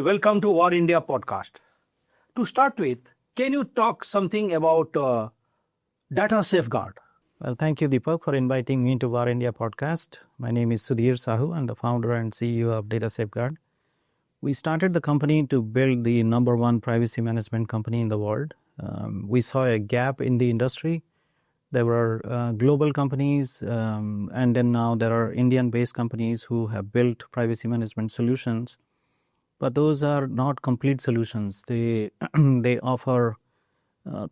welcome to Varindia podcast. To start with, can you talk something about DataSafeguard? Well, thank you, Deepak, for inviting me to Varindia podcast. My name is Sudhir Sahu. I'm the founder and CEO of DataSafeguard. We started the company to build the number one privacy management company in the world. We saw a gap in the industry. There were global companies, and then now there are Indian-based companies who have built privacy management solutions. But those are not complete solutions. They offer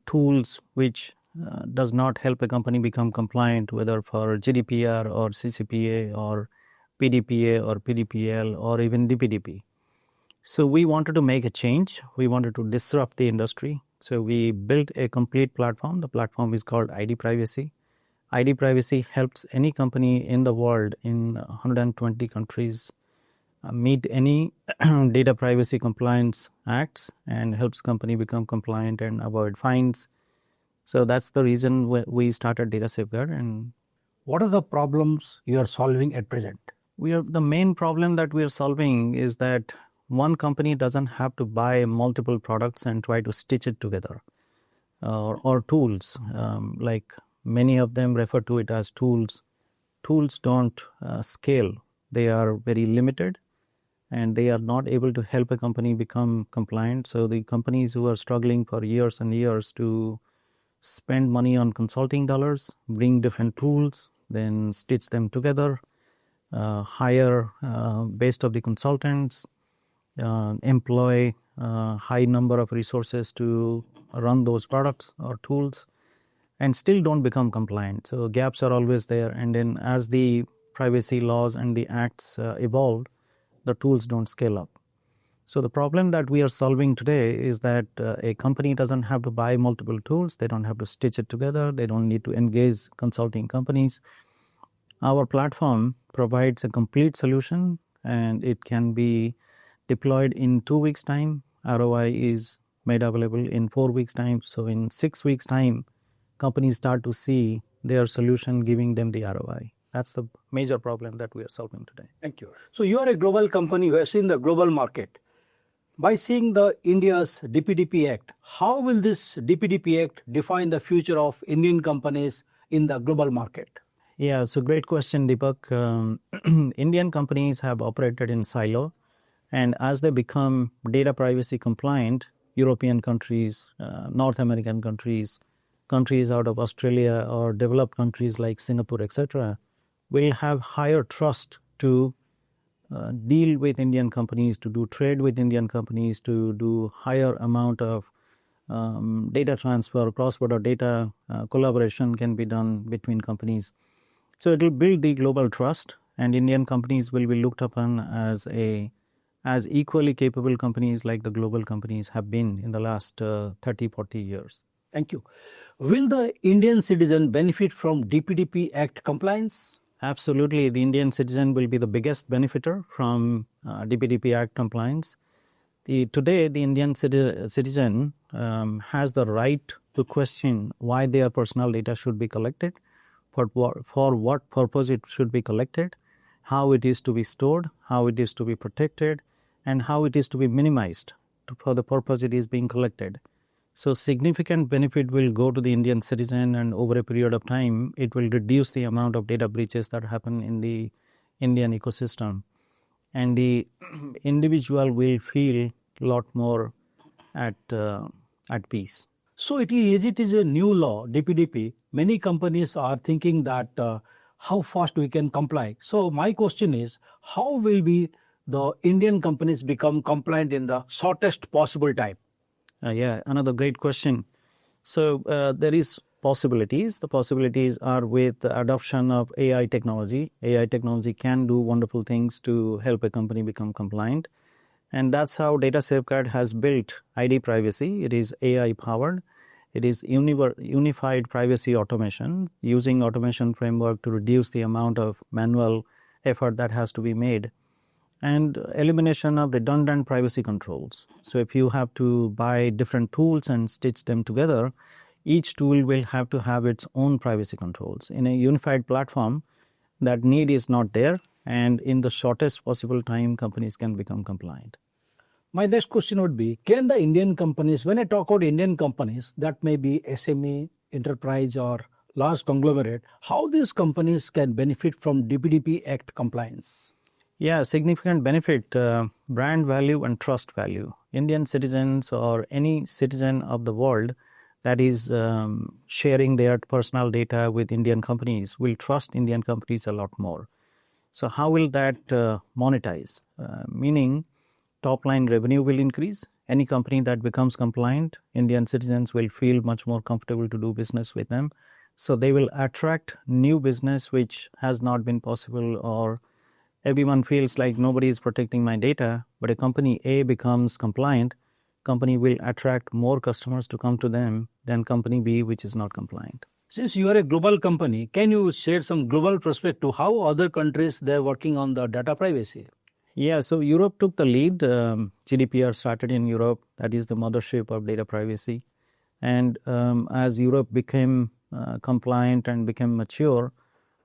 tools which does not help a company become compliant, whether for GDPR or CCPA or PDPA or PDPL or even DPDP. So we wanted to make a change. We wanted to disrupt the industry. So we built a complete platform. The platform is called ID Privacy. ID Privacy helps any company in the world in 120 countries meet any data privacy compliance acts and helps company become compliant and avoid fines. So that's the reason we started DataSafeguard. And what are the problems you are solving at present? The main problem that we are solving is that one company doesn't have to buy multiple products and try to stitch it together, or tools. Like many of them refer to it as tools. Tools don't scale. They are very limited, and they are not able to help a company become compliant. So the companies who are struggling for years and years to spend money on consulting dollars, bring different tools, then stitch them together, hire based of the consultants, employ high number of resources to run those products or tools, and still don't become compliant. So gaps are always there. And then as the privacy laws and the acts evolve, the tools don't scale up. So the problem that we are solving today is that a company doesn't have to buy multiple tools. They don't have to stitch it together. They don't need to engage consulting companies. Our platform provides a complete solution, and it can be deployed in 2 weeks' time. ROI is made available in 4 weeks' time. So in 6 weeks' time, companies start to see their solution giving them the ROI. That's the major problem that we are solving today. Thank you. So you are a global company who has seen the global market. By seeing the India's DPDP Act, how will this DPDP Act define the future of Indian companies in the global market? Yeah, so great question, Deepak. Indian companies have operated in silo, and as they become data privacy compliant, European countries, North American countries, countries out of Australia or developed countries like Singapore, etc., will have higher trust to deal with Indian companies, to do trade with Indian companies, to do higher amount of data transfer, cross-border data collaboration can be done between companies. So it will build the global trust, and Indian companies will be looked upon as equally capable companies like the global companies have been in the last 30, 40 years. Thank you. Will the Indian citizen benefit from DPDP Act compliance? Absolutely. The Indian citizen will be the biggest benefiter from DPDP Act compliance. Today, the Indian citizen has the right to question why their personal data should be collected, for what purpose it should be collected, how it is to be stored, how it is to be protected, and how it is to be minimized for the purpose it is being collected. So significant benefit will go to the Indian citizen, and over a period of time, it will reduce the amount of data breaches that happen in the Indian ecosystem. And the individual will feel a lot more at peace. So it is a new law, DPDP. Many companies are thinking that how fast we can comply. So my question is, how will the Indian companies become compliant in the shortest possible time? Another great question. So there is possibilities. The possibilities are with the adoption of AI technology. AI technology can do wonderful things to help a company become compliant. And that's how DataSafeguard has built ID Privacy. It is AI powered. It is unified privacy automation, using automation framework to reduce the amount of manual effort that has to be made, and elimination of redundant privacy controls. So if you have to buy different tools and stitch them together, each tool will have to have its own privacy controls. In a unified platform, that need is not there, and in the shortest possible time, companies can become compliant. My next question would be, can the Indian companies, when I talk about Indian companies, that may be SME, enterprise or large conglomerate, how these companies can benefit from DPDP Act compliance? Yeah, significant benefit, brand value and trust value. Indian citizens or any citizen of the world that is sharing their personal data with Indian companies will trust Indian companies a lot more. So how will that monetize? Meaning top line revenue will increase. Any company that becomes compliant, Indian citizens will feel much more comfortable to do business with them. So they will attract new business which has not been possible, or everyone feels like nobody is protecting my data. But a company A becomes compliant, company will attract more customers to come to them than company B which is not compliant. Since you are a global company, can you share some global perspective how other countries they're working on the data privacy? Yeah, so Europe took the lead. GDPR started in Europe. That is the mothership of data privacy. And as Europe became compliant and became mature,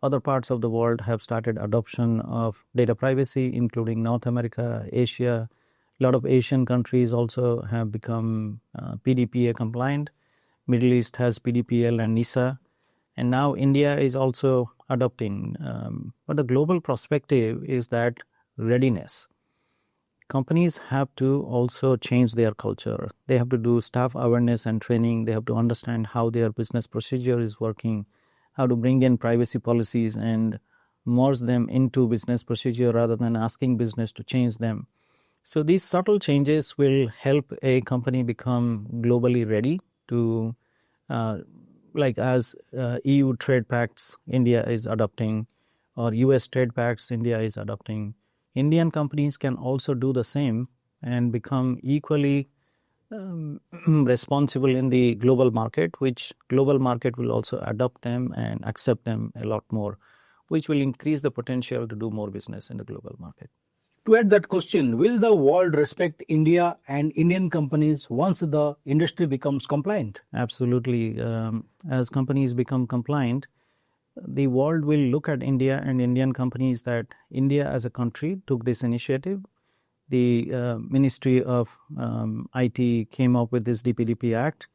other parts of the world have started adoption of data privacy, including North America, Asia. A lot of Asian countries also have become PDPA compliant. Middle East has PDPL and NISA. And now India is also adopting. But the global perspective is that readiness. Companies have to also change their culture. They have to do staff awareness and training. They have to understand how their business procedure is working, how to bring in privacy policies and merge them into business procedure rather than asking business to change them. So these subtle changes will help a company become globally ready to, like as EU trade pacts India is adopting, or US trade pacts India is adopting. Indian companies can also do the same and become equally responsible in the global market, which global market will also adopt them and accept them a lot more, which will increase the potential to do more business in the global market. To add that question, will the world respect India and Indian companies once the industry becomes compliant? Absolutely. As companies become compliant, the world will look at India and Indian companies that India as a country took this initiative. The Ministry of IT came up with this DPDP Act.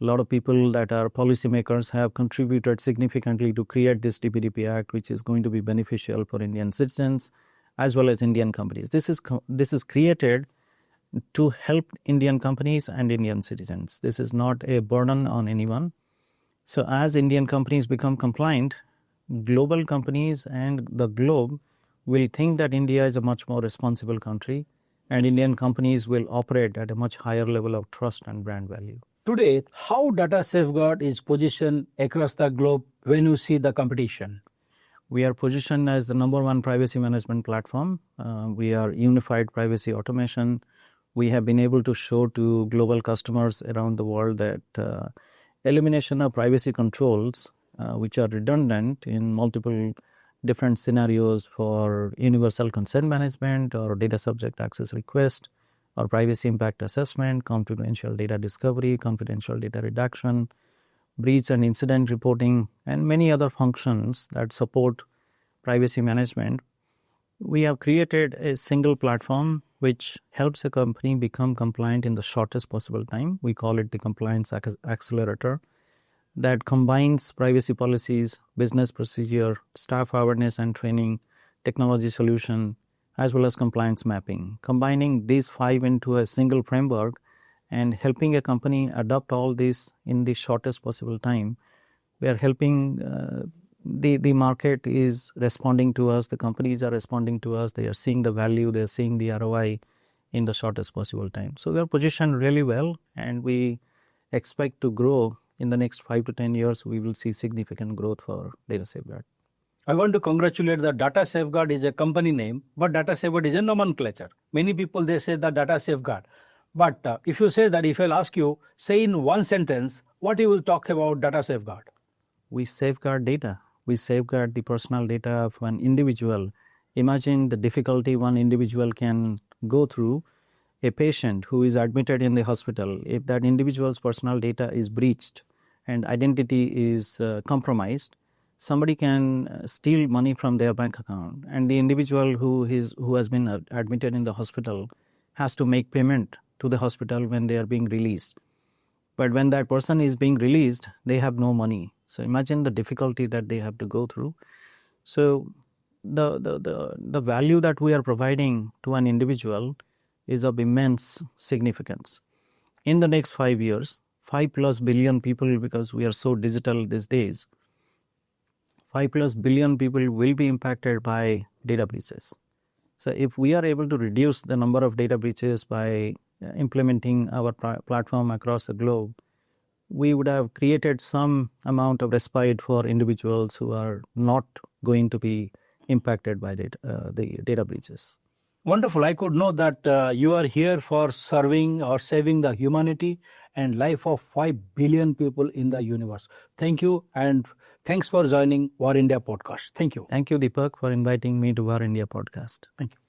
A lot of people that are policymakers have contributed significantly to create this DPDP Act, which is going to be beneficial for Indian citizens as well as Indian companies. This is created to help Indian companies and Indian citizens. This is not a burden on anyone. So as Indian companies become compliant, global companies and the globe will think that India is a much more responsible country, and Indian companies will operate at a much higher level of trust and brand value. Today, how DataSafeguard is positioned across the globe when you see the competition? We are positioned as the #1 privacy management platform. We are unified privacy automation. We have been able to show to global customers around the world that elimination of privacy controls, which are redundant in multiple different scenarios for universal consent management or data subject access request or privacy impact assessment, confidential data discovery, confidential data reduction, breach and incident reporting, and many other functions that support privacy management. We have created a single platform which helps a company become compliant in the shortest possible time. We call it the Compliance Accelerator, that combines privacy policies, business procedure, staff awareness and training, technology solution, as well as compliance mapping. Combining these 5 into a single framework and helping a company adopt all this in the shortest possible time. We are helping, the market is responding to us, the companies are responding to us, they are seeing the value, they are seeing the ROI in the shortest possible time. So we are positioned really well, and we expect to grow in the next 5 to 10 years. We will see significant growth for DataSafeguard. I want to congratulate that DataSafeguard is a company name, but DataSafeguard is a nomenclature. Many people, they say that DataSafeguard. But if you say that, if I'll ask you, say in one sentence, what you will talk about DataSafeguard? We safeguard data. We safeguard the personal data of one individual. Imagine the difficulty one individual can go through. A patient who is admitted in the hospital, if that individual's personal data is breached and identity is compromised, somebody can steal money from their bank account, and the individual who has been admitted in the hospital has to make payment to the hospital when they are being released. But when that person is being released, they have no money. So imagine the difficulty that they have to go through. So the value that we are providing to an individual is of immense significance. In the next 5 years, 5+ billion people, because we are so digital these days, 5+ billion people will be impacted by data breaches. So if we are able to reduce the number of data breaches by implementing our platform across the globe, we would have created some amount of respite for individuals who are not going to be impacted by the data breaches. Wonderful. I could know that you are here for serving or saving the humanity and life of 5 billion people in the universe. Thank you, and thanks for joining Varindia podcast. Thank you. Thank you, Deepak, for inviting me to Varindia podcast. Thank you.